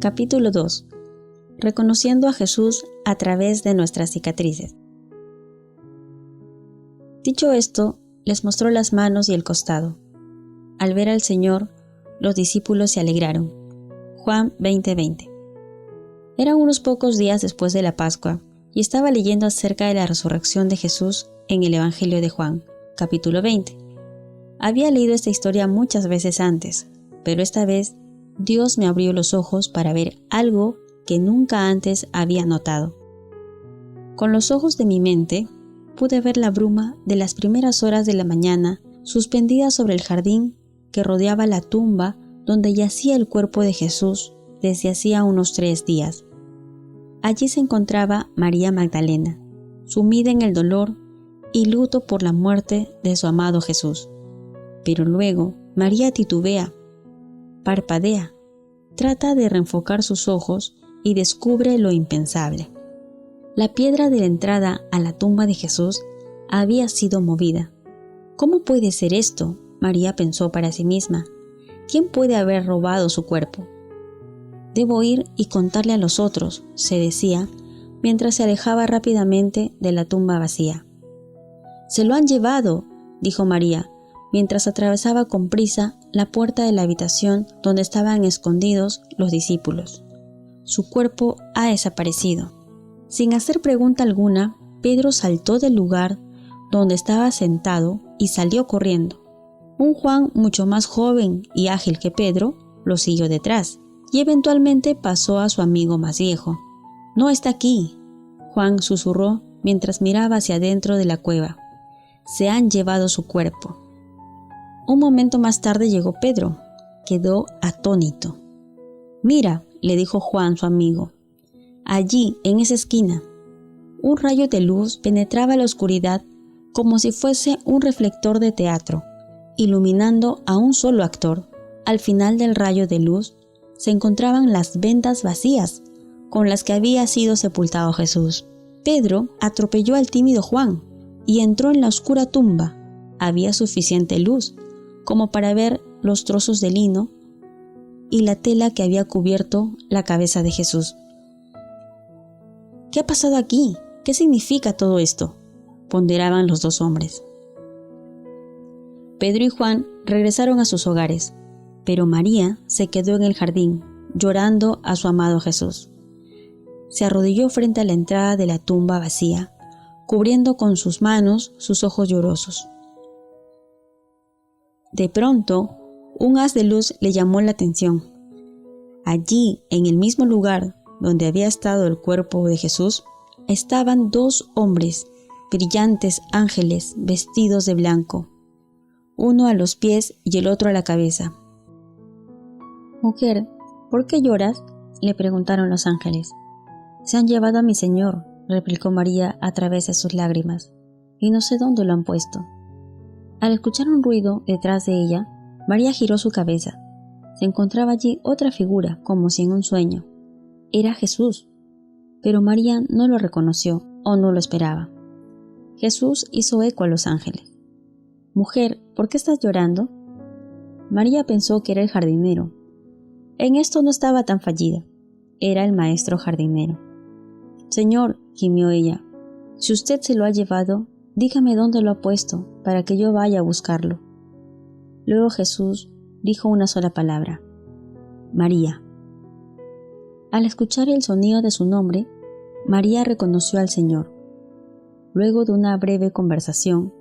Capítulo 2. Reconociendo a Jesús a través de nuestras cicatrices. Dicho esto, les mostró las manos y el costado. Al ver al Señor, los discípulos se alegraron. Juan 20:20. Eran unos pocos días después de la Pascua, y estaba leyendo acerca de la resurrección de Jesús en el Evangelio de Juan, capítulo 20. Había leído esta historia muchas veces antes, pero esta vez Dios me abrió los ojos para ver algo que nunca antes había notado. Con los ojos de mi mente, pude ver la bruma de las primeras horas de la mañana suspendida sobre el jardín que rodeaba la tumba donde yacía el cuerpo de Jesús desde hacía unos 3 días. Allí se encontraba María Magdalena, sumida en el dolor y luto por la muerte de su amado Jesús. Pero luego María titubea, parpadea, trata de reenfocar sus ojos y descubre lo impensable. La piedra de la entrada a la tumba de Jesús había sido movida. ¿Cómo puede ser esto?, María pensó para sí misma. ¿Quién puede haber robado su cuerpo? Debo ir y contarle a los otros, se decía, mientras se alejaba rápidamente de la tumba vacía. «Se lo han llevado», dijo María, mientras atravesaba con prisa la puerta de la habitación donde estaban escondidos los discípulos. Su cuerpo ha desaparecido. Sin hacer pregunta alguna, Pedro saltó del lugar donde estaba sentado y salió corriendo. Un Juan mucho más joven y ágil que Pedro lo siguió detrás y eventualmente pasó a su amigo más viejo. «No está aquí», Juan susurró mientras miraba hacia adentro de la cueva. «Se han llevado su cuerpo». Un momento más tarde llegó Pedro. Quedó atónito. «Mira», le dijo Juan, su amigo, «allí, en esa esquina». Un rayo de luz penetraba la oscuridad como si fuese un reflector de teatro, iluminando a un solo actor. Al final del rayo de luz se encontraban las vendas vacías con las que había sido sepultado Jesús. Pedro atropelló al tímido Juan y entró en la oscura tumba. Había suficiente luz como para ver los trozos de lino y la tela que había cubierto la cabeza de Jesús. «¿Qué ha pasado aquí? ¿Qué significa todo esto?», ponderaban los dos hombres. Pedro y Juan regresaron a sus hogares, pero María se quedó en el jardín, llorando a su amado Jesús. Se arrodilló frente a la entrada de la tumba vacía, cubriendo con sus manos sus ojos llorosos. De pronto, un haz de luz le llamó la atención. Allí, en el mismo lugar donde había estado el cuerpo de Jesús, estaban 2 hombres, brillantes ángeles vestidos de blanco, uno a los pies y el otro a la cabeza. «Mujer, ¿por qué lloras?», le preguntaron los ángeles. «Se han llevado a mi Señor», replicó María a través de sus lágrimas, «y no sé dónde lo han puesto». Al escuchar un ruido detrás de ella, María giró su cabeza. Se encontraba allí otra figura, como si en un sueño. Era Jesús, pero María no lo reconoció o no lo esperaba. Jesús hizo eco a los ángeles. «Mujer, ¿por qué estás llorando?». María pensó que era el jardinero. En esto no estaba tan fallida. Era el maestro jardinero. «Señor», gimió ella, «si usted se lo ha llevado, dígame dónde lo ha puesto, para que yo vaya a buscarlo». Luego Jesús dijo una sola palabra: «María». Al escuchar el sonido de su nombre, María reconoció al Señor. Luego de una breve conversación,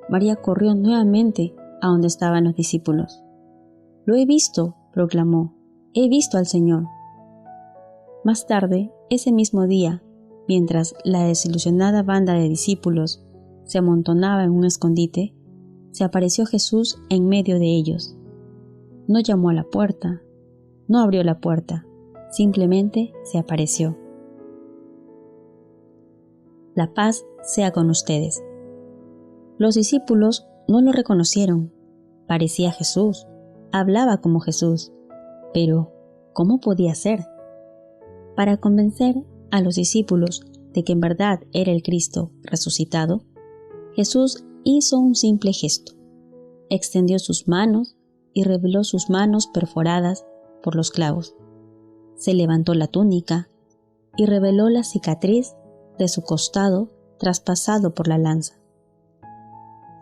María corrió nuevamente a donde estaban los discípulos. «Lo he visto», proclamó, «he visto al Señor». Más tarde, ese mismo día, mientras la desilusionada banda de discípulos se amontonaba en un escondite, se apareció Jesús en medio de ellos. No llamó a la puerta, no abrió la puerta, simplemente se apareció. La paz sea con ustedes. Los discípulos no lo reconocieron. Parecía Jesús, hablaba como Jesús, pero ¿cómo podía ser? Para convencer a los discípulos de que en verdad era el Cristo resucitado, Jesús hizo un simple gesto. Extendió sus manos y reveló sus manos perforadas por los clavos. se levantó la túnica y reveló la cicatriz de su costado traspasado por la lanza.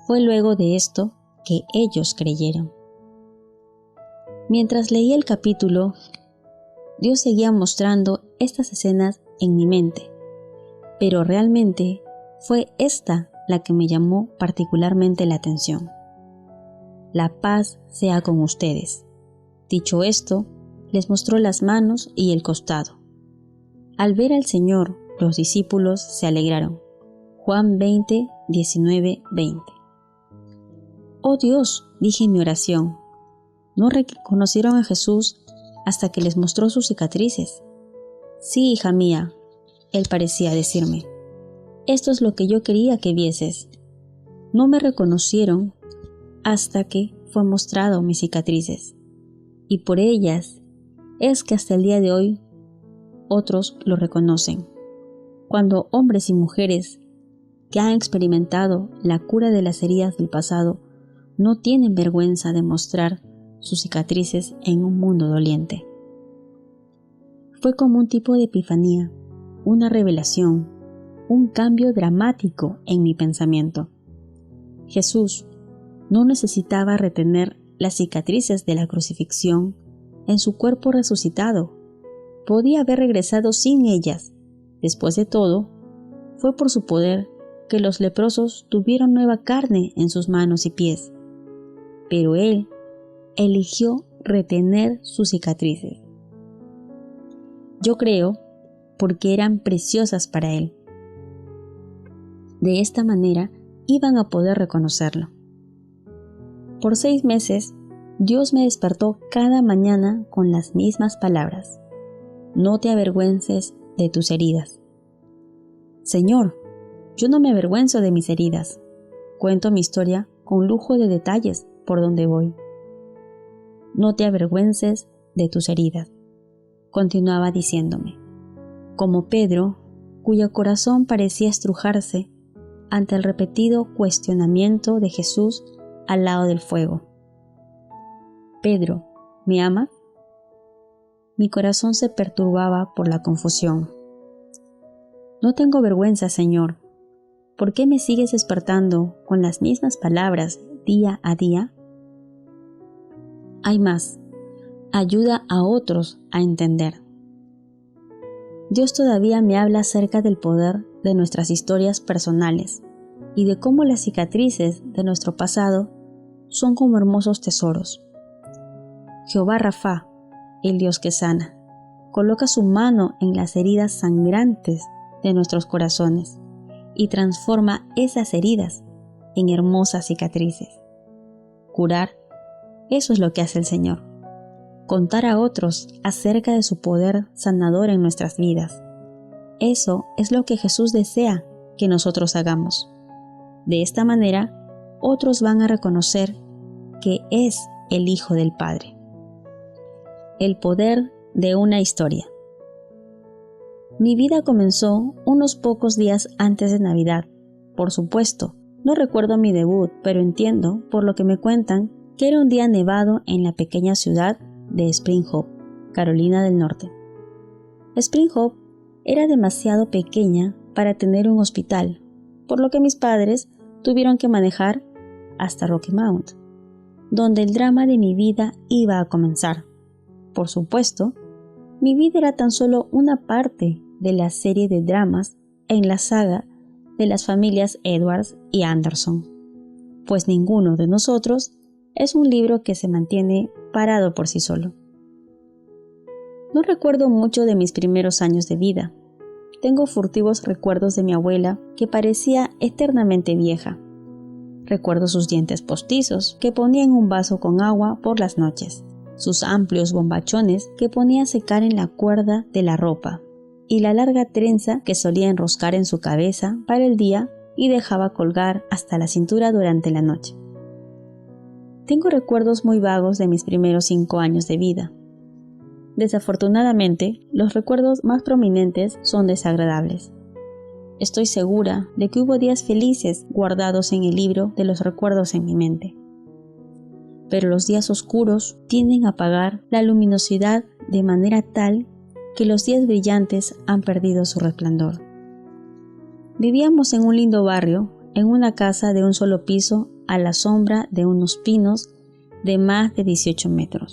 Fue luego de esto que ellos creyeron. Mientras leía el capítulo, Dios seguía mostrando estas escenas en mi mente, pero realmente fue esta la que me llamó particularmente la atención. La paz sea con ustedes. Dicho esto, les mostró las manos y el costado. Al ver al Señor, los discípulos se alegraron. Juan 20, 19, 20. Oh Dios, dije en mi oración, no reconocieron a Jesús hasta que les mostró sus cicatrices. Sí, hija mía, él parecía decirme, esto es lo que yo quería que vieses. No me reconocieron hasta que fue mostrado mis cicatrices, y por ellas es que hasta el día de hoy otros lo reconocen. Cuando hombres y mujeres que han experimentado la cura de las heridas del pasado no tienen vergüenza de mostrar sus cicatrices en un mundo doliente. Fue como un tipo de epifanía, una revelación, un cambio dramático en mi pensamiento. Jesús no necesitaba retener las cicatrices de la crucifixión en su cuerpo resucitado. Podía haber regresado sin ellas. Después de todo, fue por su poder que los leprosos tuvieron nueva carne en sus manos y pies. Pero Él eligió retener sus cicatrices. Yo creo porque eran preciosas para Él. De esta manera iban a poder reconocerlo. Por 6 meses, Dios me despertó cada mañana con las mismas palabras. No te avergüences de tus heridas. Señor, yo no me avergüenzo de mis heridas. Cuento mi historia con lujo de detalles por donde voy. No te avergüences de tus heridas, continuaba diciéndome, como Pedro, cuyo corazón parecía estrujarse ante el repetido cuestionamiento de Jesús al lado del fuego. Pedro, ¿me amas? Mi corazón se perturbaba por la confusión. No tengo vergüenza, Señor. ¿Por qué me sigues despertando con las mismas palabras día a día? Hay más. Ayuda a otros a entender. Dios todavía me habla acerca del poder de nuestras historias personales y de cómo las cicatrices de nuestro pasado son como hermosos tesoros. Jehová Rafa, el Dios que sana, coloca su mano en las heridas sangrantes de nuestros corazones y transforma esas heridas en hermosas cicatrices. Curar, eso es lo que hace el Señor. Contar a otros acerca de su poder sanador en nuestras vidas. Eso es lo que Jesús desea que nosotros hagamos. De esta manera, otros van a reconocer que es el Hijo del Padre. El poder de una historia. Mi vida comenzó unos pocos días antes de Navidad. Por supuesto, no recuerdo mi debut, pero entiendo, por lo que me cuentan, que era un día nevado en la pequeña ciudad de Spring Hope, Carolina del Norte. Spring Hope era demasiado pequeña para tener un hospital, por lo que mis padres tuvieron que manejar hasta Rocky Mount, donde el drama de mi vida iba a comenzar. Por supuesto, mi vida era tan solo una parte de la serie de dramas en la saga de las familias Edwards y Anderson, pues ninguno de nosotros es un libro que se mantiene parado por sí solo. No recuerdo mucho de mis primeros años de vida. Tengo furtivos recuerdos de mi abuela que parecía eternamente vieja. Recuerdo sus dientes postizos que ponía en un vaso con agua por las noches, sus amplios bombachones que ponía a secar en la cuerda de la ropa y la larga trenza que solía enroscar en su cabeza para el día y dejaba colgar hasta la cintura durante la noche. Tengo recuerdos muy vagos de mis primeros 5 años de vida. Desafortunadamente, los recuerdos más prominentes son desagradables. Estoy segura de que hubo días felices guardados en el libro de los recuerdos en mi mente. Pero los días oscuros tienden a apagar la luminosidad de manera tal que los días brillantes han perdido su resplandor. Vivíamos en un lindo barrio, en una casa de un solo piso a la sombra de unos pinos de más de 18 metros.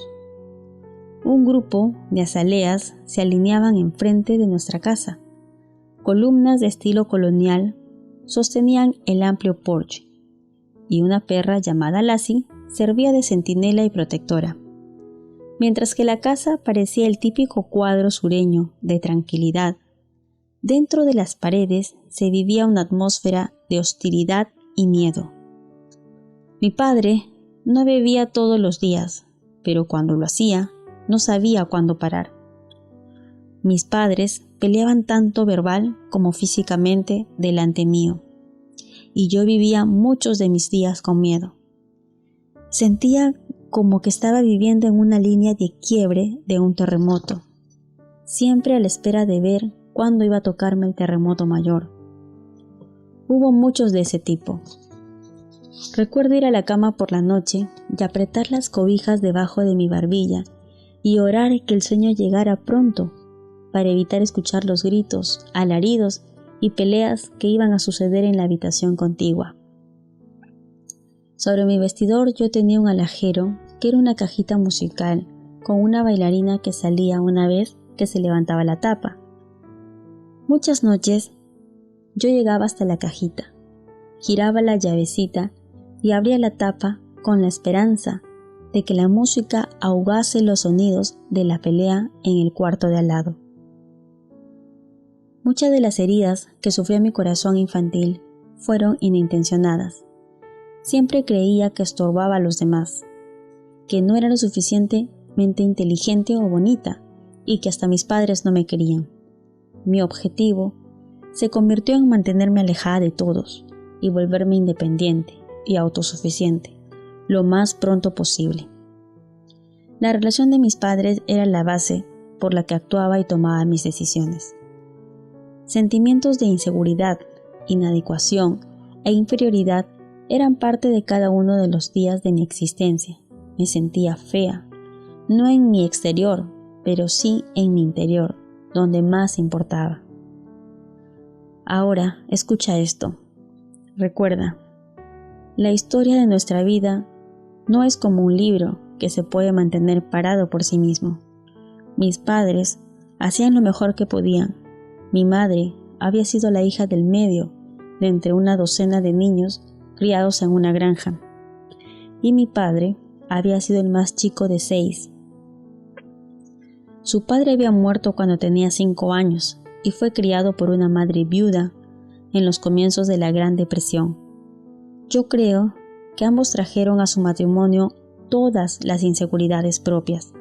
Un grupo de azaleas se alineaban enfrente de nuestra casa. Columnas de estilo colonial sostenían el amplio porche, y una perra llamada Lassie servía de centinela y protectora. Mientras que la casa parecía el típico cuadro sureño de tranquilidad, dentro de las paredes se vivía una atmósfera de hostilidad y miedo. Mi padre no bebía todos los días, pero cuando lo hacía, no sabía cuándo parar. Mis padres peleaban tanto verbal como físicamente delante mío, y yo vivía muchos de mis días con miedo. Sentía como que estaba viviendo en una línea de quiebre de un terremoto, siempre a la espera de ver cuándo iba a tocarme el terremoto mayor. Hubo muchos de ese tipo. Recuerdo ir a la cama por la noche y apretar las cobijas debajo de mi barbilla y orar que el sueño llegara pronto para evitar escuchar los gritos, alaridos y peleas que iban a suceder en la habitación contigua. Sobre mi vestidor yo tenía un alajero que era una cajita musical con una bailarina que salía una vez que se levantaba la tapa. Muchas noches yo llegaba hasta la cajita, giraba la llavecita y abría la tapa con la esperanza de que la música ahogase los sonidos de la pelea en el cuarto de al lado. Muchas de las heridas que sufrió mi corazón infantil fueron inintencionadas. Siempre creía que estorbaba a los demás, que no era lo suficientemente inteligente o bonita y que hasta mis padres no me querían. Mi objetivo se convirtió en mantenerme alejada de todos y volverme independiente y autosuficiente lo más pronto posible. La relación de mis padres era la base por la que actuaba y tomaba mis decisiones. Sentimientos de inseguridad, inadecuación e inferioridad eran parte de cada uno de los días de mi existencia. Me sentía fea, no en mi exterior, pero sí en mi interior, donde más importaba. Ahora, escucha esto. Recuerda, la historia de nuestra vida no es como un libro que se puede mantener parado por sí mismo. Mis padres hacían lo mejor que podían. Mi madre había sido la hija del medio de entre una docena de niños criados en una granja, y mi padre había sido el más chico de 6. Su padre había muerto cuando tenía 5 años y fue criado por una madre viuda en los comienzos de la Gran Depresión. Yo creo que ambos trajeron a su matrimonio todas las inseguridades propias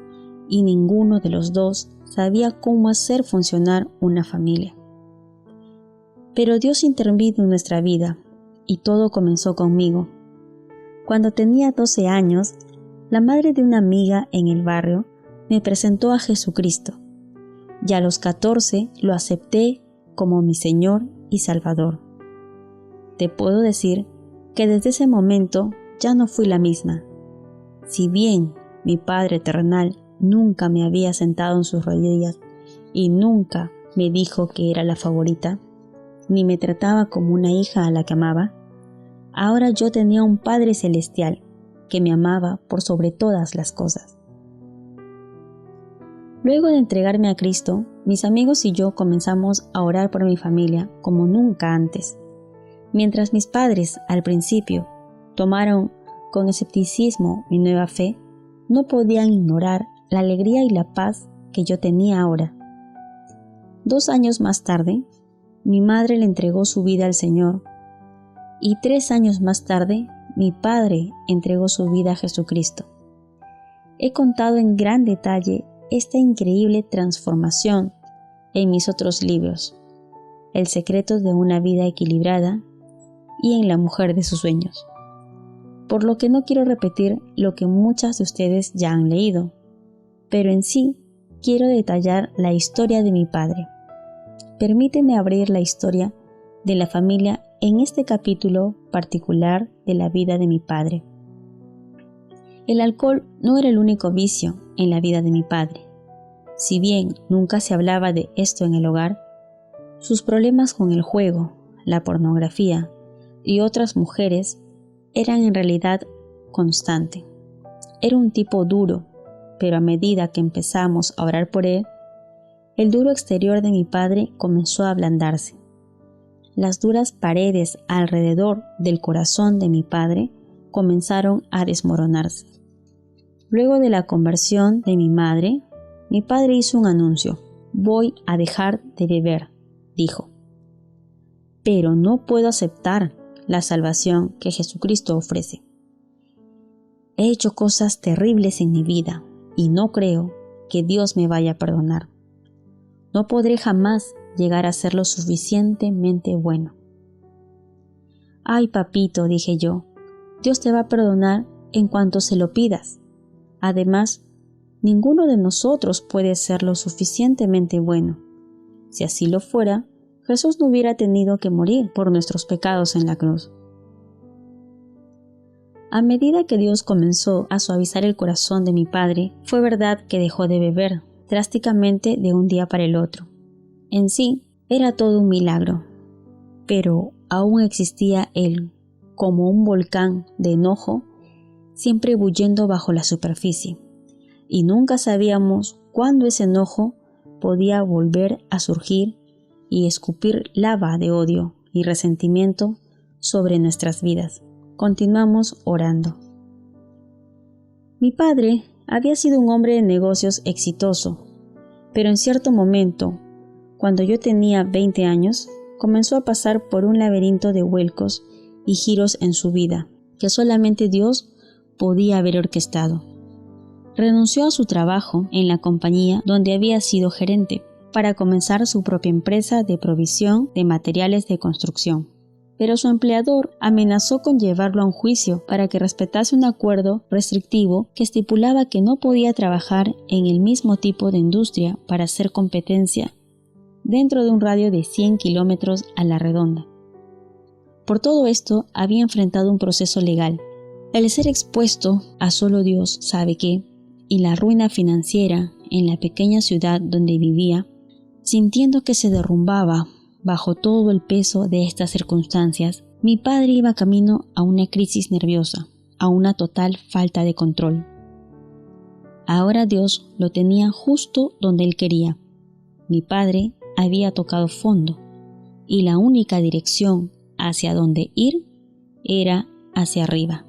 y ninguno de los dos sabía cómo hacer funcionar una familia. Pero Dios intervino en nuestra vida y todo comenzó conmigo. Cuando tenía 12 años, la madre de una amiga en el barrio me presentó a Jesucristo y a los 14 lo acepté como mi Señor y Salvador. Te puedo decir que desde ese momento ya no fui la misma. Si bien mi Padre terrenal nunca me había sentado en sus rodillas y nunca me dijo que era la favorita, ni me trataba como una hija a la que amaba, ahora yo tenía un Padre celestial que me amaba por sobre todas las cosas. Luego de entregarme a Cristo, mis amigos y yo comenzamos a orar por mi familia como nunca antes. Mientras mis padres, al principio, tomaron con escepticismo mi nueva fe, no podían ignorar la alegría y la paz que yo tenía ahora. 2 años más tarde, mi madre le entregó su vida al Señor, y 3 años más tarde, mi padre entregó su vida a Jesucristo. He contado en gran detalle esta increíble transformación en mis otros libros, El secreto de una vida equilibrada y en La mujer de sus sueños, por lo que no quiero repetir lo que muchas de ustedes ya han leído, pero en sí quiero detallar la historia de mi padre. Permíteme abrir la historia de la familia en este capítulo particular de la vida de mi padre. El alcohol no era el único vicio en la vida de mi padre. si bien nunca se hablaba de esto en el hogar, sus problemas con el juego, la pornografía y otras mujeres eran en realidad constantes. Era un tipo duro, pero a medida que empezamos a orar por él, el duro exterior de mi padre comenzó a ablandarse. Las duras paredes alrededor del corazón de mi padre comenzaron a desmoronarse. Luego de la conversión de mi madre, mi padre hizo un anuncio. «Voy a dejar de beber», dijo. «Pero no puedo aceptar la salvación que Jesucristo ofrece. He hecho cosas terribles en mi vida y no creo que Dios me vaya a perdonar. No podré jamás llegar a ser lo suficientemente bueno». «Ay, papito», dije yo, «Dios te va a perdonar en cuanto se lo pidas. Además, ninguno de nosotros puede ser lo suficientemente bueno. Si así lo fuera, Jesús no hubiera tenido que morir por nuestros pecados en la cruz». A medida que Dios comenzó a suavizar el corazón de mi padre, fue verdad que dejó de beber drásticamente de un día para el otro. En sí, era todo un milagro, pero aún existía él, como un volcán de enojo, siempre bullendo bajo la superficie, y nunca sabíamos cuándo ese enojo podía volver a surgir y escupir lava de odio y resentimiento sobre nuestras vidas. Continuamos orando. Mi padre había sido un hombre de negocios exitoso, pero en cierto momento, cuando yo tenía 20 años, comenzó a pasar por un laberinto de vuelcos y giros en su vida que solamente Dios podía haber orquestado. Renunció a su trabajo en la compañía donde había sido gerente para comenzar su propia empresa de provisión de materiales de construcción. Pero su empleador amenazó con llevarlo a un juicio para que respetase un acuerdo restrictivo que estipulaba que no podía trabajar en el mismo tipo de industria para hacer competencia dentro de un radio de 100 kilómetros a la redonda. Por todo esto había enfrentado un proceso legal. El ser expuesto a solo Dios sabe qué y la ruina financiera en la pequeña ciudad donde vivía, sintiendo que se derrumbaba bajo todo el peso de estas circunstancias, mi padre iba camino a una crisis nerviosa, a una total falta de control. Ahora Dios lo tenía justo donde él quería. Mi padre había tocado fondo y la única dirección hacia donde ir era hacia arriba.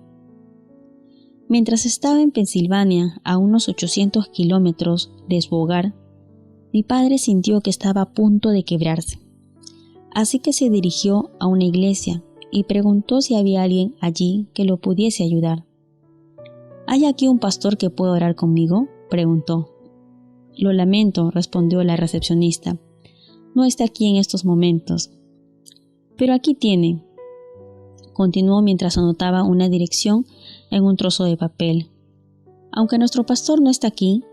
Mientras estaba en Pensilvania, a unos 800 kilómetros de su hogar, mi padre sintió que estaba a punto de quebrarse. Así que se dirigió a una iglesia y preguntó si había alguien allí que lo pudiese ayudar. ¿Hay aquí un pastor que pueda orar conmigo?, preguntó. «Lo lamento», respondió la recepcionista. «No está aquí en estos momentos. Pero aquí tiene», continuó mientras anotaba una dirección en un trozo de papel. «Aunque nuestro pastor no está aquí,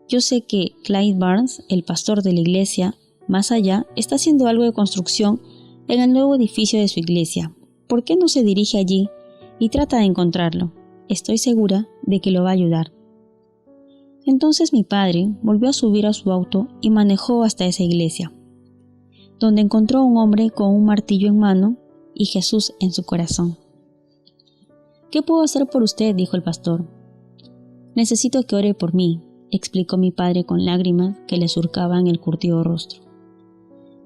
yo sé que Clyde Barnes, el pastor de la iglesia más allá, está haciendo algo de construcción en el nuevo edificio de su iglesia. ¿Por qué no se dirige allí y trata de encontrarlo? Estoy segura de que lo va a ayudar». Entonces mi padre volvió a subir a su auto y manejó hasta esa iglesia, donde encontró a un hombre con un martillo en mano y Jesús en su corazón. «¿Qué puedo hacer por usted?», dijo el pastor. «Necesito que ore por mí», explicó mi padre con lágrimas que le surcaban el curtido rostro.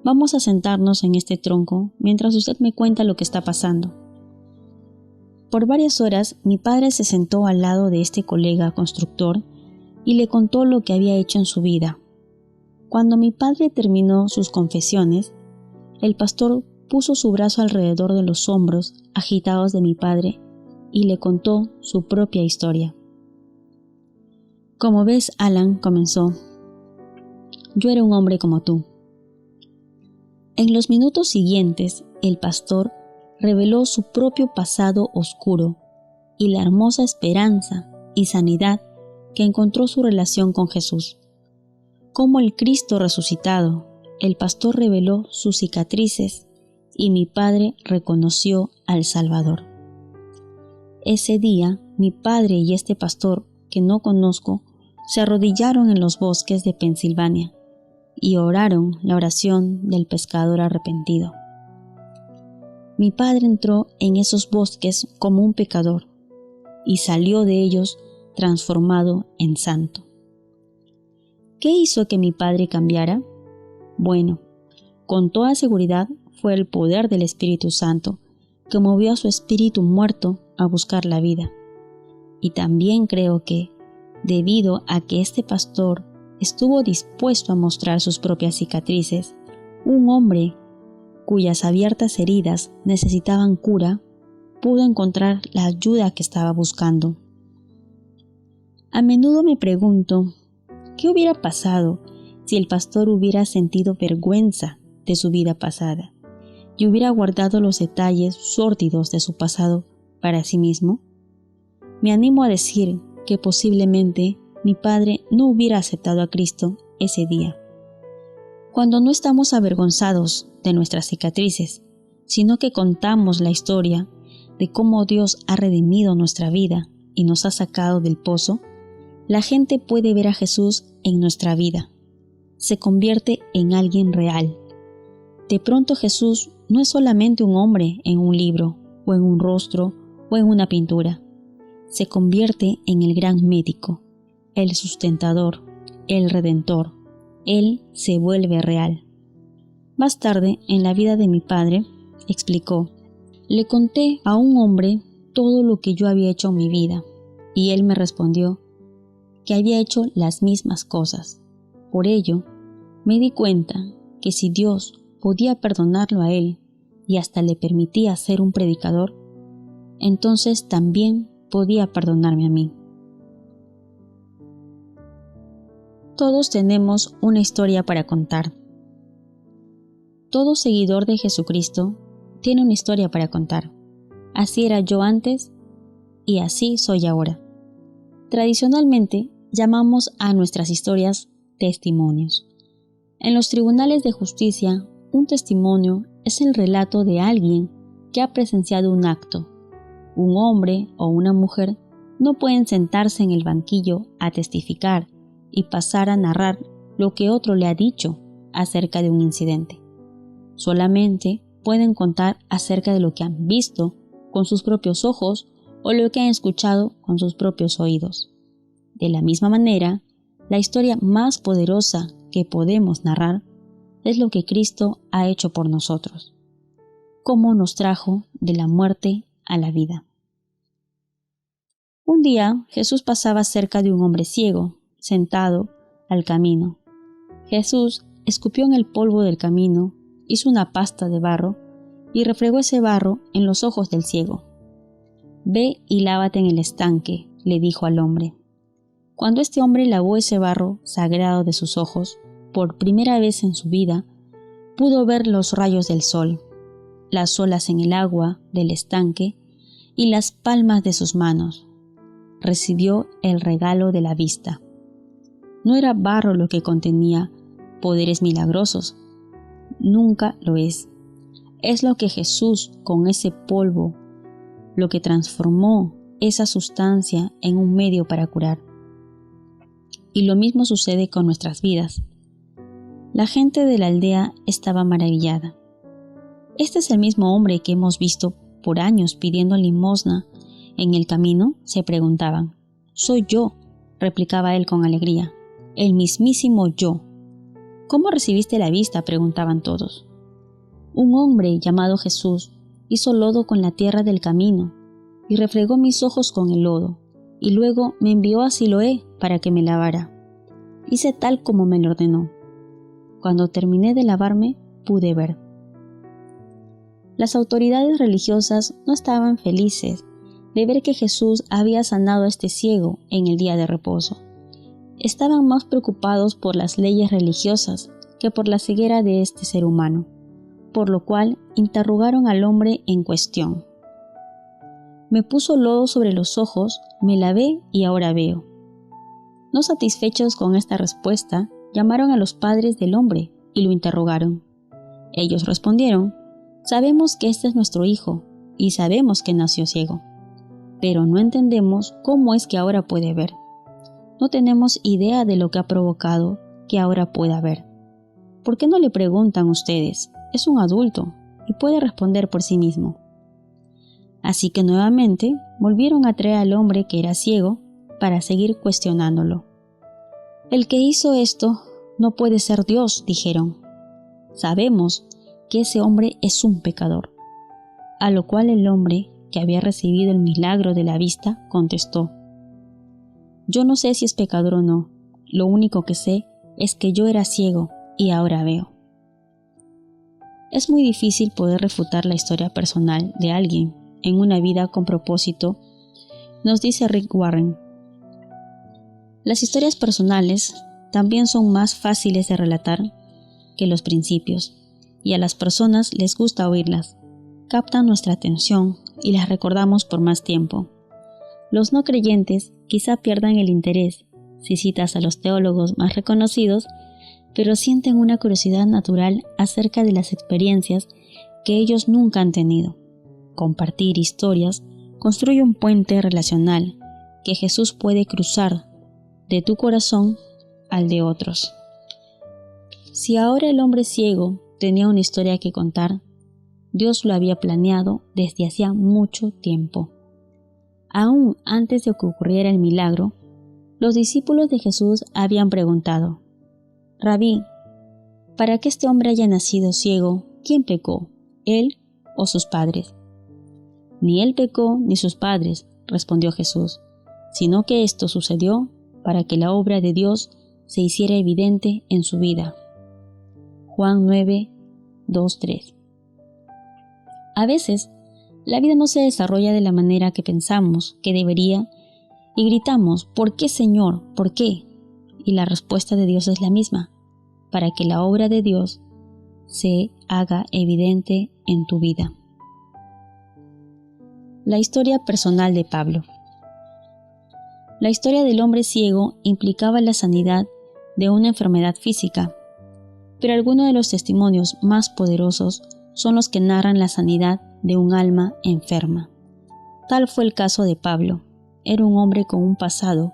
«Vamos a sentarnos en este tronco mientras usted me cuenta lo que está pasando». Por varias horas mi padre se sentó al lado de este colega constructor y le contó lo que había hecho en su vida. Cuando mi padre terminó sus confesiones, el pastor puso su brazo alrededor de los hombros agitados de mi padre y le contó su propia historia. «Como ves, Alan», comenzó, «yo era un hombre como tú». En los minutos siguientes, el pastor reveló su propio pasado oscuro y la hermosa esperanza y sanidad que encontró su relación con Jesús. Como el Cristo resucitado, el pastor reveló sus cicatrices y mi padre reconoció al Salvador. Ese día, mi padre y este pastor, que no conozco, se arrodillaron en los bosques de Pensilvania y oraron la oración del pescador arrepentido. Mi padre entró en esos bosques como un pecador y salió de ellos transformado en santo. ¿Qué hizo que mi padre cambiara? Bueno, con toda seguridad fue el poder del Espíritu Santo que movió a su espíritu muerto a buscar la vida. Y también creo que, debido a que este pastor estuvo dispuesto a mostrar sus propias cicatrices, un hombre cuyas abiertas heridas necesitaban cura, pudo encontrar la ayuda que estaba buscando. A menudo me pregunto, ¿qué hubiera pasado si el pastor hubiera sentido vergüenza de su vida pasada y hubiera guardado los detalles sórdidos de su pasado para sí mismo? Me animo a decir que posiblemente mi padre no hubiera aceptado a Cristo ese día. Cuando no estamos avergonzados de nuestras cicatrices, sino que contamos la historia de cómo Dios ha redimido nuestra vida y nos ha sacado del pozo, la gente puede ver a Jesús en nuestra vida. Se convierte en alguien real. De pronto Jesús no es solamente un hombre en un libro, o en un rostro, o en una pintura. Se convierte en el gran médico, el sustentador, el redentor. Él se vuelve real. Más tarde, en la vida de mi padre, explicó, le conté a un hombre todo lo que yo había hecho en mi vida, y él me respondió que había hecho las mismas cosas. Por ello, me di cuenta que si Dios podía perdonarlo a él y hasta le permitía ser un predicador, entonces también podía perdonarme a mí. Todos tenemos una historia para contar. Todo seguidor de Jesucristo tiene una historia para contar. Así era yo antes y así soy ahora. Tradicionalmente llamamos a nuestras historias testimonios. En los tribunales de justicia, un testimonio es el relato de alguien que ha presenciado un acto. Un hombre o una mujer no pueden sentarse en el banquillo a testificar y pasar a narrar lo que otro le ha dicho acerca de un incidente. Solamente pueden contar acerca de lo que han visto con sus propios ojos o lo que han escuchado con sus propios oídos. De la misma manera, la historia más poderosa que podemos narrar es lo que Cristo ha hecho por nosotros, cómo nos trajo de la muerte a la vida. Un día Jesús pasaba cerca de un hombre ciego, sentado al camino. Jesús escupió en el polvo del camino, hizo una pasta de barro y refregó ese barro en los ojos del ciego. «Ve y lávate en el estanque», le dijo al hombre. Cuando este hombre lavó ese barro sagrado de sus ojos, por primera vez en su vida, pudo ver los rayos del sol, las olas en el agua del estanque y las palmas de sus manos. Recibió el regalo de la vista. No era barro lo que contenía poderes milagrosos. Nunca lo es. Es lo que Jesús, con ese polvo, lo que transformó esa sustancia en un medio para curar. Y lo mismo sucede con nuestras vidas. La gente de la aldea estaba maravillada. ¿Este es el mismo hombre que hemos visto por años pidiendo limosna en el camino?, se preguntaban. «Soy yo», replicaba él con alegría, «el mismísimo yo». «¿Cómo recibiste la vista?», preguntaban todos. «Un hombre llamado Jesús hizo lodo con la tierra del camino y refregó mis ojos con el lodo, y luego me envió a Siloé para que me lavara. Hice tal como me lo ordenó. Cuando terminé de lavarme, pude ver». Las autoridades religiosas no estaban felices de ver que Jesús había sanado a este ciego en el día de reposo. Estaban más preocupados por las leyes religiosas que por la ceguera de este ser humano, por lo cual interrogaron al hombre en cuestión. «Me puso lodo sobre los ojos, me lavé y ahora veo». No satisfechos con esta respuesta, llamaron a los padres del hombre y lo interrogaron. Ellos respondieron: «Sabemos que este es nuestro hijo y sabemos que nació ciego, pero no entendemos cómo es que ahora puede ver. no tenemos idea de lo que ha provocado que ahora pueda ver. ¿Por qué no le preguntan ustedes? Es un adulto y puede responder por sí mismo. Así que nuevamente volvieron a traer al hombre que era ciego para seguir cuestionándolo. El que hizo esto no puede ser Dios, dijeron. Sabemos que ese hombre es un pecador. A lo cual el hombre, que había recibido el milagro de la vista, contestó: Yo no sé si es pecador o no, lo único que sé es que yo era ciego y ahora veo. Es muy difícil poder refutar la historia personal de alguien en una vida con propósito, nos dice Rick Warren. Las historias personales también son más fáciles de relatar que los principios, y a las personas les gusta oírlas, captan nuestra atención y las recordamos por más tiempo. Los no creyentes quizá pierdan el interés si citas a los teólogos más reconocidos, pero sienten una curiosidad natural acerca de las experiencias que ellos nunca han tenido. Compartir historias construye un puente relacional que Jesús puede cruzar de tu corazón al de otros. Si ahora el hombre ciego tenía una historia que contar, Dios lo había planeado desde hacía mucho tiempo. Aún antes de que ocurriera el milagro, los discípulos de Jesús habían preguntado: Rabí, para que este hombre haya nacido ciego, ¿quién pecó, él o sus padres? Ni él pecó ni sus padres, respondió Jesús, sino que esto sucedió para que la obra de Dios se hiciera evidente en su vida. Juan 9, 2, 3. A veces, la vida no se desarrolla de la manera que pensamos que debería y gritamos: ¿por qué, Señor? ¿Por qué? Y la respuesta de Dios es la misma: para que la obra de Dios se haga evidente en tu vida. La historia personal de Pablo. La historia del hombre ciego implicaba la sanidad de una enfermedad física, pero algunos de los testimonios más poderosos son los que narran la sanidad de un alma enferma. Tal fue el caso de Pablo. Era un hombre con un pasado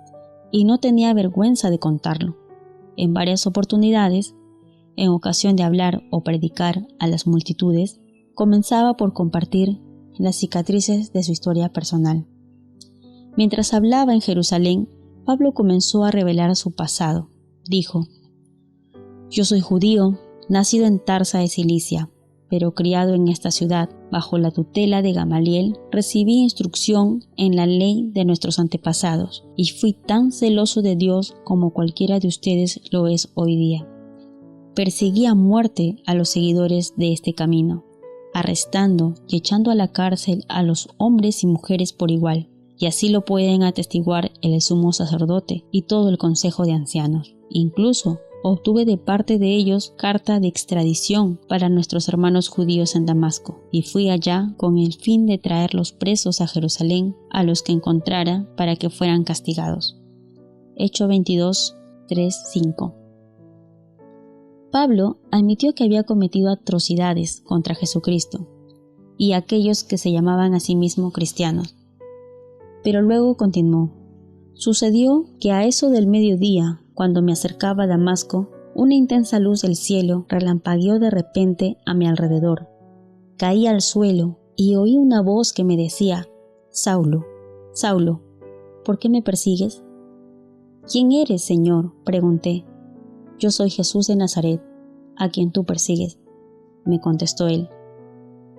y no tenía vergüenza de contarlo. En varias oportunidades, en ocasión de hablar o predicar a las multitudes, comenzaba por compartir las cicatrices de su historia personal. Mientras hablaba en Jerusalén, Pablo comenzó a revelar su pasado. Dijo: Yo soy judío, nacido en Tarsa de Cilicia, pero criado en esta ciudad, bajo la tutela de Gamaliel, recibí instrucción en la ley de nuestros antepasados, y fui tan celoso de Dios como cualquiera de ustedes lo es hoy día. Perseguí a muerte a los seguidores de este camino, arrestando y echando a la cárcel a los hombres y mujeres por igual, y así lo pueden atestiguar el sumo sacerdote y todo el consejo de ancianos. Incluso obtuve de parte de ellos carta de extradición para nuestros hermanos judíos en Damasco, y fui allá con el fin de traer los presos a Jerusalén a los que encontrara para que fueran castigados. Hechos 22, 3, 5. Pablo admitió que había cometido atrocidades contra Jesucristo y aquellos que se llamaban a sí mismos cristianos. Pero luego continuó: Sucedió que a eso del mediodía, cuando me acercaba a Damasco, una intensa luz del cielo relampagueó de repente a mi alrededor. Caí al suelo y oí una voz que me decía: Saulo, Saulo, ¿por qué me persigues? ¿Quién eres, Señor?, pregunté. Yo soy Jesús de Nazaret, a quien tú persigues, me contestó él.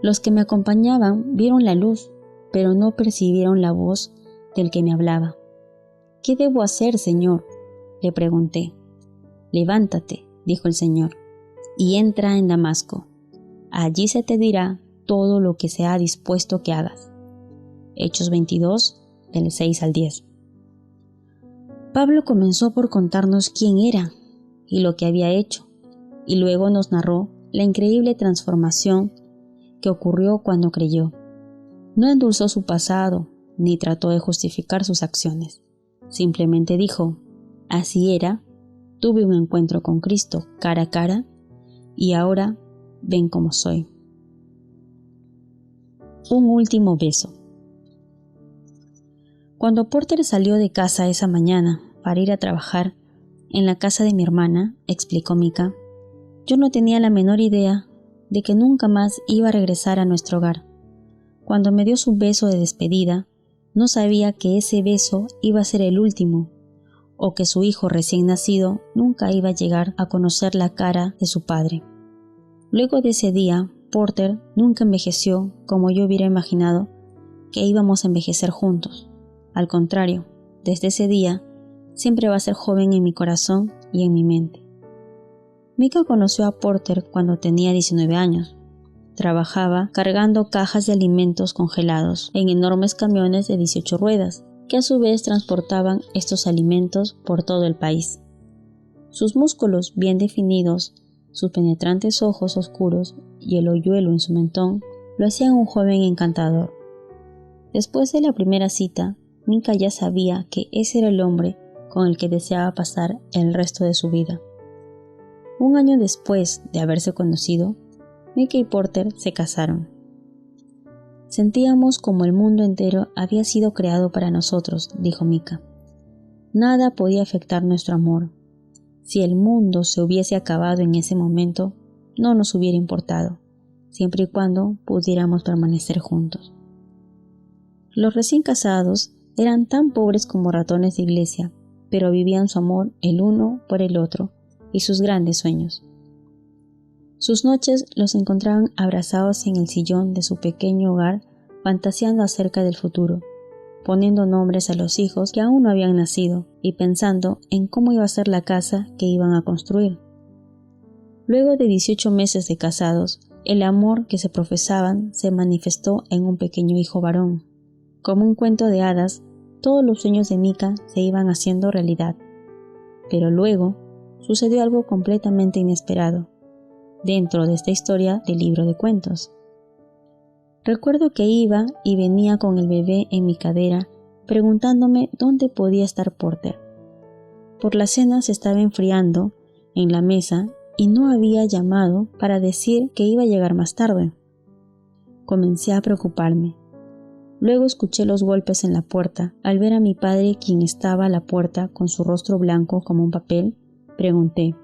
Los que me acompañaban vieron la luz, pero no percibieron la voz del que me hablaba. ¿Qué debo hacer, Señor?, le pregunté. Levántate, dijo el Señor, y entra en Damasco. Allí se te dirá todo lo que se ha dispuesto que hagas. Hechos 22, del 6 al 10. Pablo comenzó por contarnos quién era y lo que había hecho, y luego nos narró la increíble transformación que ocurrió cuando creyó. No endulzó su pasado, ni trató de justificar sus acciones. Simplemente dijo: así era, tuve un encuentro con Cristo cara a cara, y ahora ven cómo soy. Un último beso. Cuando Porter salió de casa esa mañana para ir a trabajar en la casa de mi hermana, explicó Mika, yo no tenía la menor idea de que nunca más iba a regresar a nuestro hogar. Cuando me dio su beso de despedida, no sabía que ese beso iba a ser el último, o que su hijo recién nacido nunca iba a llegar a conocer la cara de su padre. Luego de ese día, Porter nunca envejeció como yo hubiera imaginado que íbamos a envejecer juntos. Al contrario, desde ese día, siempre va a ser joven en mi corazón y en mi mente. Mika conoció a Porter cuando tenía 19 años. Trabajaba cargando cajas de alimentos congelados en enormes camiones de 18 ruedas, que a su vez transportaban estos alimentos por todo el país. Sus músculos bien definidos, sus penetrantes ojos oscuros y el hoyuelo en su mentón lo hacían un joven encantador. Después de la primera cita, Mika ya sabía que ese era el hombre con el que deseaba pasar el resto de su vida. Un año después de haberse conocido, Mika y Porter se casaron. Sentíamos como el mundo entero había sido creado para nosotros, dijo Mika. Nada podía afectar nuestro amor. Si el mundo se hubiese acabado en ese momento, no nos hubiera importado, siempre y cuando pudiéramos permanecer juntos. Los recién casados eran tan pobres como ratones de iglesia, pero vivían su amor el uno por el otro y sus grandes sueños. Sus noches los encontraban abrazados en el sillón de su pequeño hogar, fantaseando acerca del futuro, poniendo nombres a los hijos que aún no habían nacido y pensando en cómo iba a ser la casa que iban a construir. Luego de 18 meses de casados, el amor que se profesaban se manifestó en un pequeño hijo varón. Como un cuento de hadas, todos los sueños de Mika se iban haciendo realidad. Pero luego sucedió algo completamente inesperado dentro de esta historia del libro de cuentos. Recuerdo que iba y venía con el bebé en mi cadera, preguntándome dónde podía estar Porter. Por la cena se estaba enfriando en la mesa y no había llamado para decir que iba a llegar más tarde. Comencé a preocuparme. Luego escuché los golpes en la puerta. Al ver a mi padre, quien estaba a la puerta con su rostro blanco como un papel, pregunté: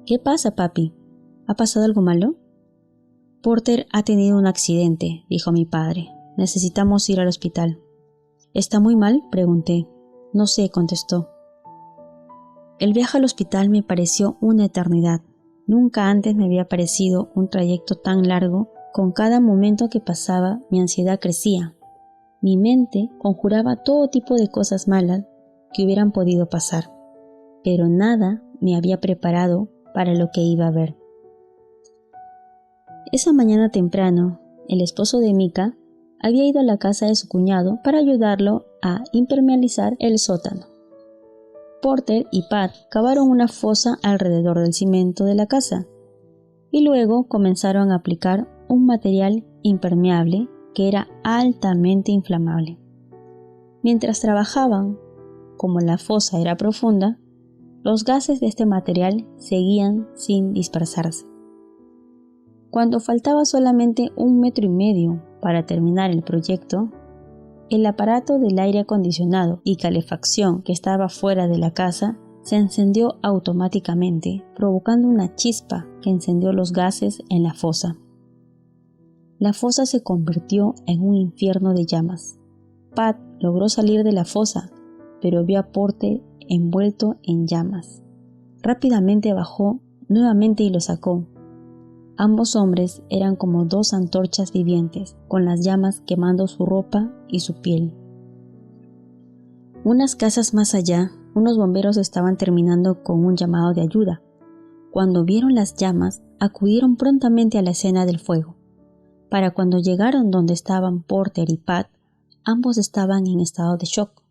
¿Qué pasa, papi? ¿Ha pasado algo malo? Porter ha tenido un accidente, dijo mi padre. Necesitamos ir al hospital. ¿Está muy mal?, pregunté. No sé, contestó. El viaje al hospital me pareció una eternidad. Nunca antes me había parecido un trayecto tan largo. Con cada momento que pasaba, mi ansiedad crecía. Mi mente conjuraba todo tipo de cosas malas que hubieran podido pasar, pero nada me había preparado para lo que iba a ver. Esa mañana temprano, el esposo de Mika había ido a la casa de su cuñado para ayudarlo a impermeabilizar el sótano. Porter y Pat cavaron una fosa alrededor del cimiento de la casa y luego comenzaron a aplicar un material impermeable que era altamente inflamable. Mientras trabajaban, como la fosa era profunda, los gases de este material seguían sin dispersarse. Cuando faltaba solamente 1,5 metros para terminar el proyecto, el aparato del aire acondicionado y calefacción que estaba fuera de la casa se encendió automáticamente, provocando una chispa que encendió los gases en la fosa. La fosa se convirtió en un infierno de llamas. Pat logró salir de la fosa, pero vio a Porter envuelto en llamas. Rápidamente bajó nuevamente y lo sacó. Ambos hombres eran como 2 antorchas vivientes, con las llamas quemando su ropa y su piel. Unas casas más allá, unos bomberos estaban terminando con un llamado de ayuda. Cuando vieron las llamas, acudieron prontamente a la escena del fuego. Para cuando llegaron donde estaban Porter y Pat, ambos estaban en estado de shock.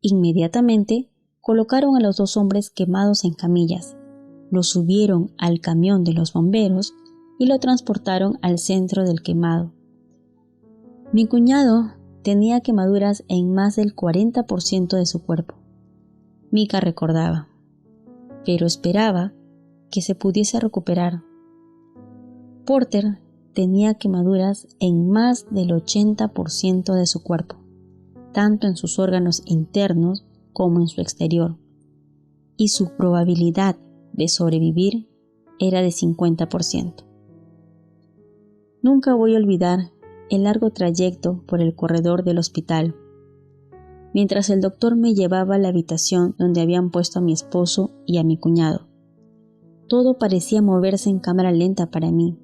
Inmediatamente, colocaron a los 2 hombres quemados en camillas. Lo subieron al camión de los bomberos y lo transportaron al centro del quemado. Mi cuñado tenía quemaduras en más del 40% de su cuerpo. Mika recordaba, pero esperaba que se pudiese recuperar. Porter tenía quemaduras en más del 80% de su cuerpo, tanto en sus órganos internos como en su exterior, y su probabilidad de sobrevivir era de 50%. Nunca voy a olvidar el largo trayecto por el corredor del hospital, mientras el doctor me llevaba a la habitación donde habían puesto a mi esposo y a mi cuñado. Todo parecía moverse en cámara lenta para mí,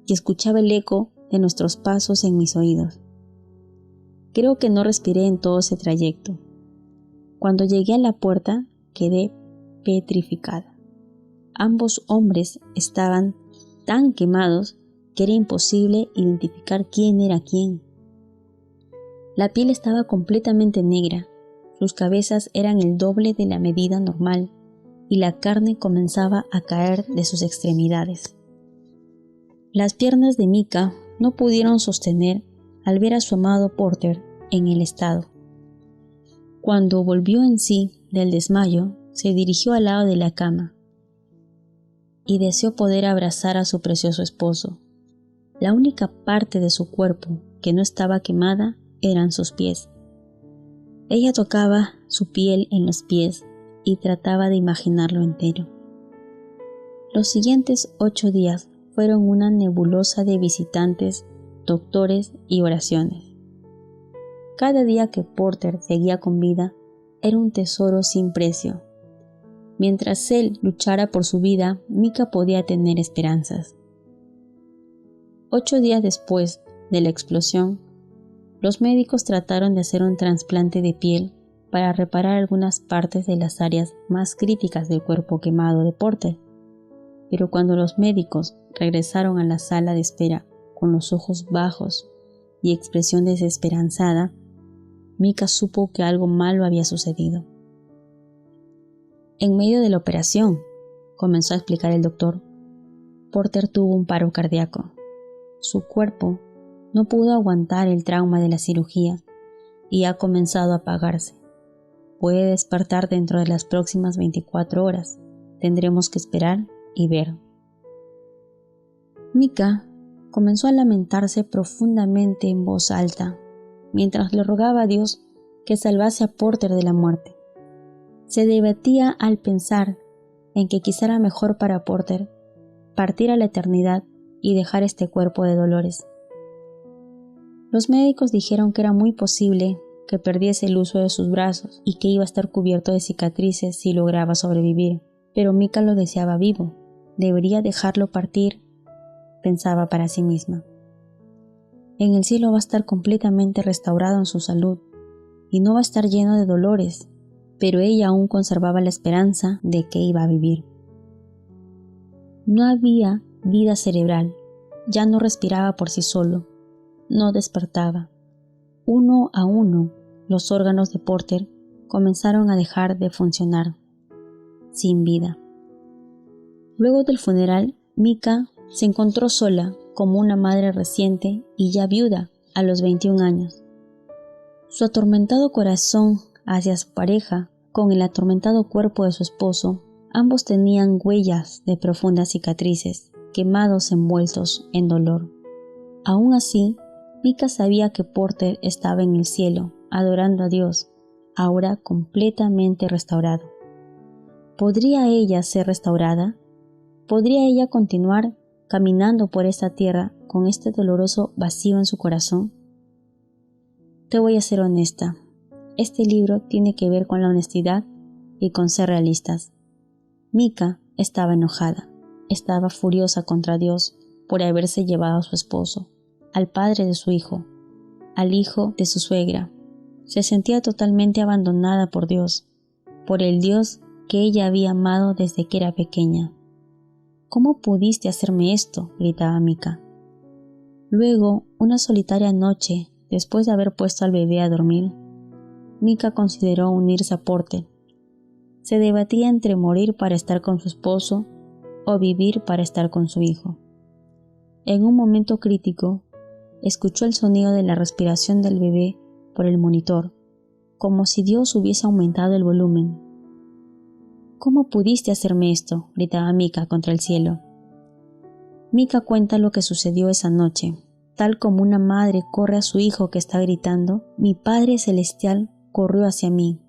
y escuchaba el eco de nuestros pasos en mis oídos. Creo que no respiré en todo ese trayecto. Cuando llegué a la puerta, quedé petrificada. Ambos hombres estaban tan quemados que era imposible identificar quién era quién. La piel estaba completamente negra, sus cabezas eran el doble de la medida normal y la carne comenzaba a caer de sus extremidades. Las piernas de Micah no pudieron sostener al ver a su amado Porter en el estado. Cuando volvió en sí del desmayo, se dirigió al lado de la cama y deseó poder abrazar a su precioso esposo. La única parte de su cuerpo que no estaba quemada eran sus pies. Ella tocaba su piel en los pies y trataba de imaginarlo entero. Los siguientes 8 días fueron una nebulosa de visitantes, doctores y oraciones. Cada día que Porter seguía con vida era un tesoro sin precio. Mientras él luchara por su vida, Micah podía tener esperanzas. 8 días después de la explosión, los médicos trataron de hacer un trasplante de piel para reparar algunas partes de las áreas más críticas del cuerpo quemado de Porter. Pero cuando los médicos regresaron a la sala de espera con los ojos bajos y expresión desesperanzada, Micah supo que algo malo había sucedido. En medio de la operación, comenzó a explicar el doctor, Porter tuvo un paro cardíaco. Su cuerpo no pudo aguantar el trauma de la cirugía y ha comenzado a apagarse. Puede despertar dentro de las próximas 24 horas. Tendremos que esperar y ver. Micah comenzó a lamentarse profundamente en voz alta, mientras le rogaba a Dios que salvase a Porter de la muerte. Se debatía al pensar en que quizá era mejor para Porter partir a la eternidad y dejar este cuerpo de dolores. Los médicos dijeron que era muy posible que perdiese el uso de sus brazos y que iba a estar cubierto de cicatrices si lograba sobrevivir, pero Micah lo deseaba vivo. Debería dejarlo partir, pensaba para sí misma. En el cielo va a estar completamente restaurado en su salud y no va a estar lleno de dolores, pero ella aún conservaba la esperanza de que iba a vivir. No había vida cerebral, ya no respiraba por sí solo, no despertaba. Uno a uno, los órganos de Porter comenzaron a dejar de funcionar, sin vida. Luego del funeral, Micah se encontró sola como una madre reciente y ya viuda a los 21 años. Su atormentado corazón hacia su pareja, con el atormentado cuerpo de su esposo, ambos tenían huellas de profundas cicatrices, quemados envueltos en dolor. Aún así, Micah sabía que Porter estaba en el cielo, adorando a Dios, ahora completamente restaurado. ¿Podría ella ser restaurada? ¿Podría ella continuar caminando por esta tierra con este doloroso vacío en su corazón? Te voy a ser honesta. Este libro tiene que ver con la honestidad y con ser realistas. Micah estaba enojada, estaba furiosa contra Dios por haberse llevado a su esposo, al padre de su hijo, al hijo de su suegra. Se sentía totalmente abandonada por Dios, por el Dios que ella había amado desde que era pequeña. ¿Cómo pudiste hacerme esto?, gritaba Micah. Luego, una solitaria noche, después de haber puesto al bebé a dormir, Micah consideró unirse a Porter. Se debatía entre morir para estar con su esposo o vivir para estar con su hijo. En un momento crítico, escuchó el sonido de la respiración del bebé por el monitor, como si Dios hubiese aumentado el volumen. ¿Cómo pudiste hacerme esto?, gritaba Micah contra el cielo. Micah cuenta lo que sucedió esa noche. Tal como una madre corre a su hijo que está gritando, mi Padre Celestial corrió hacia mí.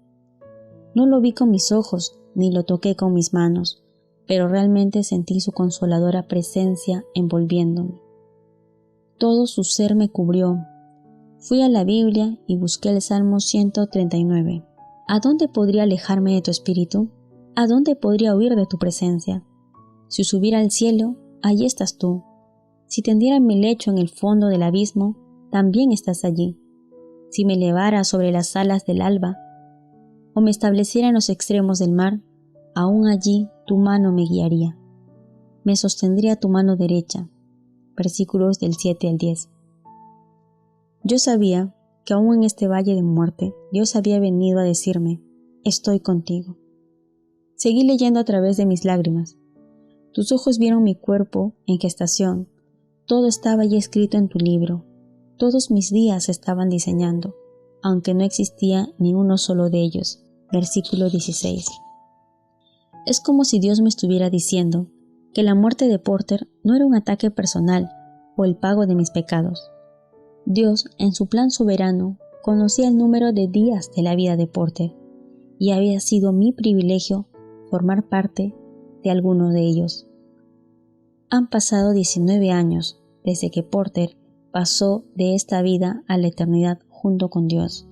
No lo vi con mis ojos, ni lo toqué con mis manos, pero realmente sentí su consoladora presencia envolviéndome. Todo su ser me cubrió. Fui a la Biblia y busqué el Salmo 139. ¿A dónde podría alejarme de tu espíritu? ¿A dónde podría huir de tu presencia? Si subiera al cielo, allí estás tú. Si tendiera mi lecho en el fondo del abismo, también estás allí. Si me elevara sobre las alas del alba, o me estableciera en los extremos del mar, aún allí tu mano me guiaría. Me sostendría tu mano derecha. Versículos del 7 al 10. Yo sabía que aún en este valle de muerte, Dios había venido a decirme, estoy contigo. Seguí leyendo a través de mis lágrimas. Tus ojos vieron mi cuerpo en gestación. Todo estaba ya escrito en tu libro. Todos mis días se estaban diseñando, aunque no existía ni uno solo de ellos. Versículo 16. Es como si Dios me estuviera diciendo que la muerte de Porter no era un ataque personal o el pago de mis pecados. Dios, en su plan soberano, conocía el número de días de la vida de Porter y había sido mi privilegio formar parte de alguno de ellos. Han pasado 19 años desde que Porter pasó de esta vida a la eternidad junto con Dios.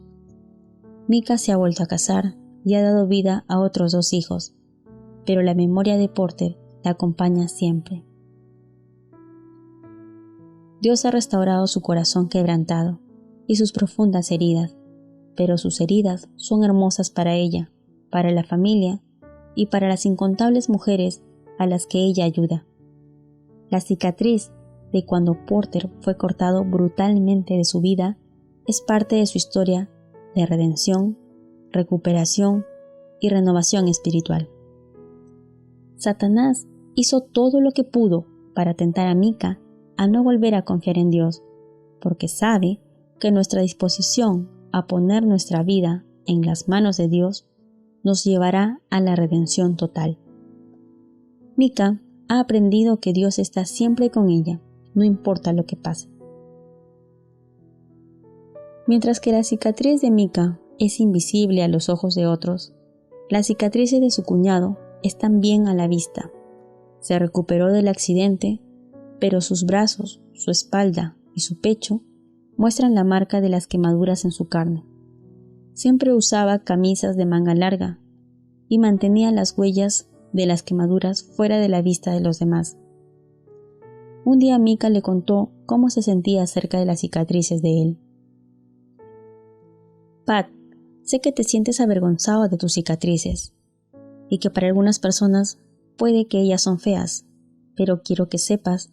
Mika se ha vuelto a casar y ha dado vida a otros 2 hijos, pero la memoria de Porter la acompaña siempre. Dios ha restaurado su corazón quebrantado y sus profundas heridas, pero sus heridas son hermosas para ella, para la familia y para las incontables mujeres a las que ella ayuda. La cicatriz de cuando Porter fue cortado brutalmente de su vida es parte de su historia de redención, recuperación y renovación espiritual. Satanás hizo todo lo que pudo para tentar a Mika a no volver a confiar en Dios, porque sabe que nuestra disposición a poner nuestra vida en las manos de Dios nos llevará a la redención total. Mika ha aprendido que Dios está siempre con ella, no importa lo que pase. Mientras que la cicatriz de Mika es invisible a los ojos de otros, las cicatrices de su cuñado están bien a la vista. Se recuperó del accidente, pero sus brazos, su espalda y su pecho muestran la marca de las quemaduras en su carne. Siempre usaba camisas de manga larga y mantenía las huellas de las quemaduras fuera de la vista de los demás. Un día Mika le contó cómo se sentía acerca de las cicatrices de él. Pat, sé que te sientes avergonzado de tus cicatrices y que para algunas personas puede que ellas son feas, pero quiero que sepas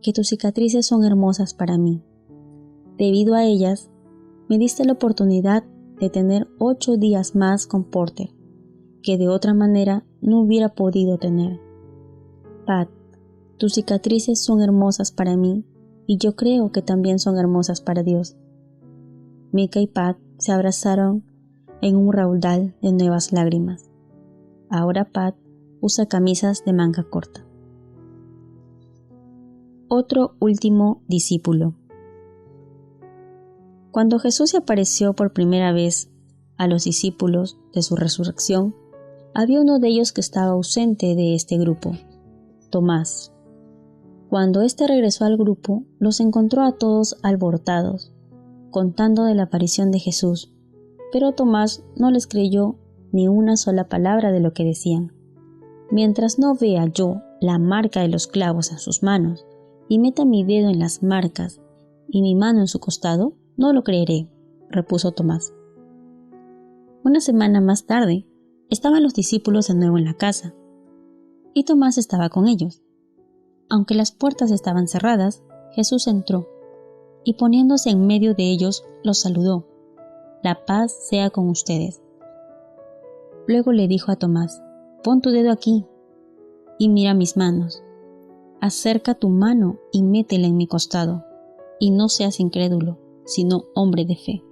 que tus cicatrices son hermosas para mí. Debido a ellas, me diste la oportunidad de tener 8 días más con Porter, que de otra manera no hubiera podido tener. Pat, tus cicatrices son hermosas para mí y yo creo que también son hermosas para Dios. Mika y Pat se abrazaron en un raudal de nuevas lágrimas. Ahora Pat usa camisas de manga corta. Otro último discípulo. Cuando Jesús se apareció por primera vez a los discípulos de su resurrección, había uno de ellos que estaba ausente de este grupo, Tomás. Cuando éste regresó al grupo, los encontró a todos alborotados, contando de la aparición de Jesús, pero Tomás no les creyó ni una sola palabra de lo que decían. Mientras no vea yo la marca de los clavos en sus manos y meta mi dedo en las marcas y mi mano en su costado, no lo creeré, repuso Tomás. Una semana más tarde, estaban los discípulos de nuevo en la casa, y Tomás estaba con ellos. Aunque las puertas estaban cerradas, Jesús entró, y poniéndose en medio de ellos, los saludó. La paz sea con ustedes. Luego le dijo a Tomás, pon tu dedo aquí, y mira mis manos. Acerca tu mano y métela en mi costado, y no seas incrédulo, sino hombre de fe.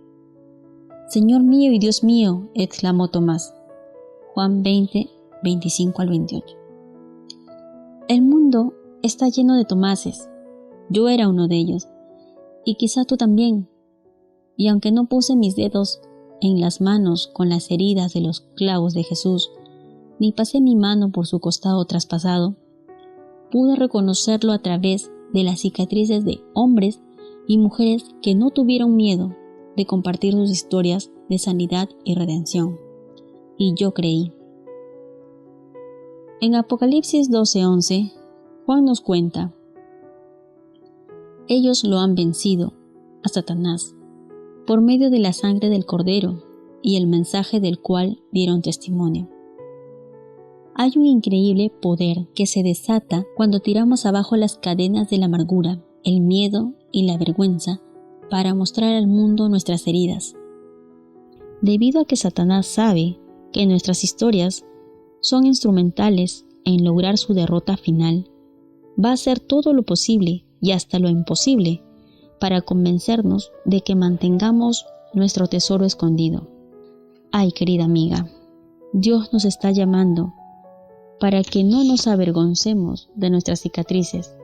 Señor mío y Dios mío, exclamó Tomás. Juan 20, 25 al 28. El mundo está lleno de Tomases. Yo era uno de ellos, y quizá tú también. Y aunque no puse mis dedos en las manos con las heridas de los clavos de Jesús, ni pasé mi mano por su costado traspasado, pude reconocerlo a través de las cicatrices de hombres y mujeres que no tuvieron miedo de compartir sus historias de sanidad y redención. Y yo creí. En Apocalipsis 12:11, Juan nos cuenta: ellos lo han vencido, a Satanás, por medio de la sangre del Cordero y el mensaje del cual dieron testimonio. Hay un increíble poder que se desata cuando tiramos abajo las cadenas de la amargura, el miedo y la vergüenza para mostrar al mundo nuestras heridas. Debido a que Satanás sabe que nuestras historias son instrumentales en lograr su derrota final, va a hacer todo lo posible y hasta lo imposible para convencernos de que mantengamos nuestro tesoro escondido. Ay, querida amiga, Dios nos está llamando para que no nos avergoncemos de nuestras cicatrices,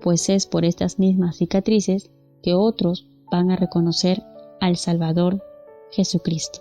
pues es por estas mismas cicatrices que otros van a reconocer al Salvador Jesucristo.